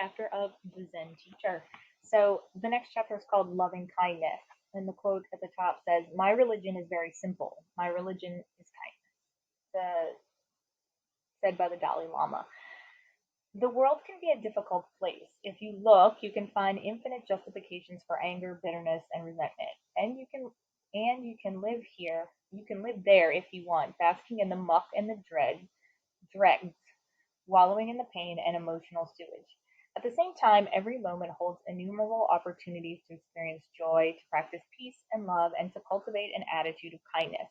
chapter of the Zen Teacher. So the next chapter is called Loving Kindness. And the quote at the top says, "My religion is very simple. My religion is kindness," said by the Dalai Lama. The world can be a difficult place. If you look, you can find infinite justifications for anger, bitterness, and resentment. And you can live here. You can live there if you want, basking in the muck and the dregs, wallowing in the pain and emotional sewage. At the same time, every moment holds innumerable opportunities to experience joy, to practice peace and love, and to cultivate an attitude of kindness.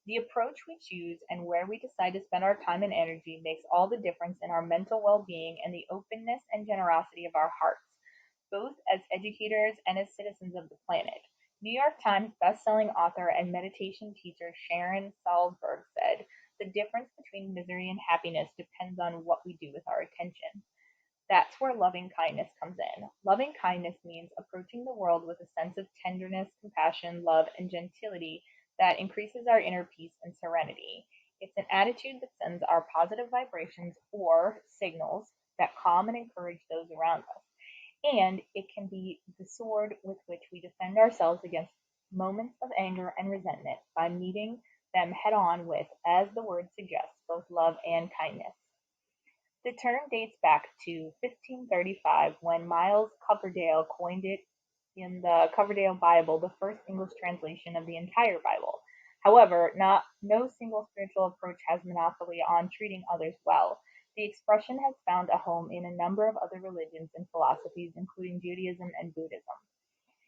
The approach we choose and where we decide to spend our time and energy makes all the difference in our mental well being and the openness and generosity of our hearts, both as educators and as citizens of the planet. New York Times best-selling author and meditation teacher Sharon Salzberg said, "The difference between misery and happiness depends on what we do with our attention." That's where loving kindness comes in. Loving kindness means approaching the world with a sense of tenderness, compassion, love, and gentility that increases our inner peace and serenity. It's an attitude that sends our positive vibrations or signals that calm and encourage those around us. And it can be the sword with which we defend ourselves against moments of anger and resentment by meeting them head on with, as the word suggests, both love and kindness. The term dates back to 1535 when Miles Coverdale coined it in the Coverdale Bible, the first English translation of the entire Bible. However, no single spiritual approach has monopoly on treating others well. The expression has found a home in a number of other religions and philosophies, including Judaism and Buddhism.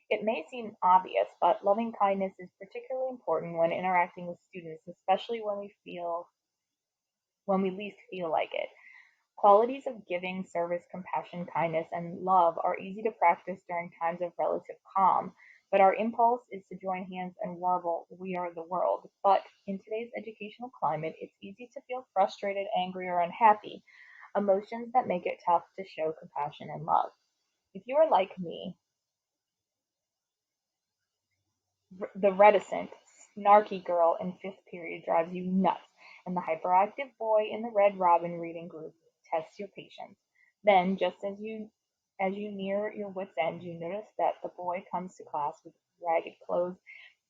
It may seem obvious, but loving kindness is particularly important when interacting with students, especially when we least feel like it. Qualities of giving, service, compassion, kindness, and love are easy to practice during times of relative calm, but our impulse is to join hands and warble, "We are the world." But in today's educational climate, it's easy to feel frustrated, angry, or unhappy, emotions that make it tough to show compassion and love. If you are like me, the reticent, snarky girl in fifth period drives you nuts, and the hyperactive boy in the Red Robin reading group tests your patience. Then, just as you near your wits' end, you notice that the boy comes to class with ragged clothes,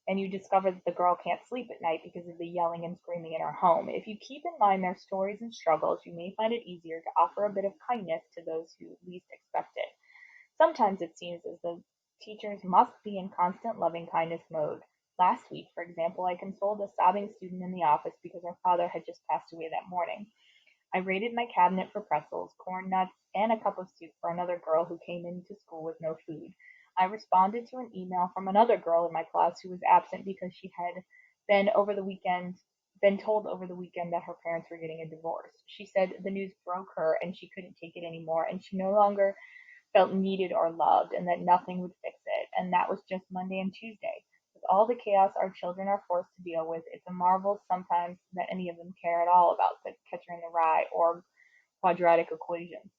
and you discover that the girl can't sleep at night because of the yelling and screaming in her home. If you keep in mind their stories and struggles, you may find it easier to offer a bit of kindness to those who least expect it. Sometimes it seems as though teachers must be in constant loving-kindness mode. Last week, for example, I consoled a sobbing student in the office because her father had just passed away that morning. I raided my cabinet for pretzels, corn nuts, and a cup of soup for another girl who came into school with no food. I responded to an email from another girl in my class who was absent because she had been over the weekend been told over the weekend that her parents were getting a divorce. She said the news broke her and she couldn't take it anymore, and she no longer felt needed or loved, and that nothing would fix it. And that was just Monday and Tuesday. With all the chaos our children are forced to deal with, it's a marvel sometimes that any of them care at all about the Catcher in the Rye or quadratic equations.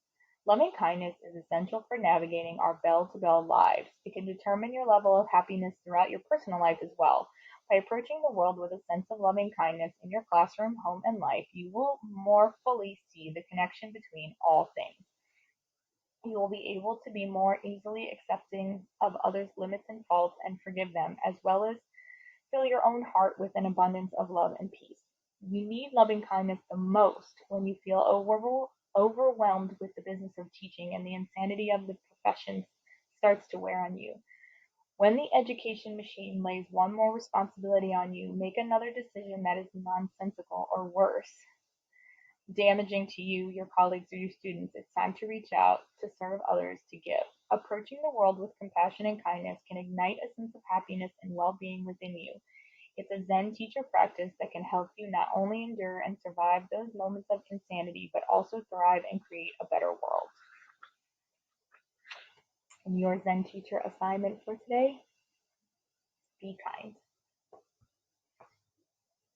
Loving kindness is essential for navigating our bell to bell lives. It can determine your level of happiness throughout your personal life as well. By approaching the world with a sense of loving kindness in your classroom, home, and life, you will more fully see the connection between all things. You will be able to be more easily accepting of others' limits and faults and forgive them, as well as fill your own heart with an abundance of love and peace. You need loving kindness the most when you feel overwhelmed with the business of teaching and the insanity of the profession starts to wear on you. When the education machine lays one more responsibility on you, make another decision that is nonsensical or worse, damaging to you, your colleagues, or your students, it's time to reach out, to serve others, to give. Approaching the world with compassion and kindness can ignite a sense of happiness and well being within you. It's a Zen teacher practice that can help you not only endure and survive those moments of insanity, but also thrive and create a better world. And your Zen teacher assignment for today: be kind.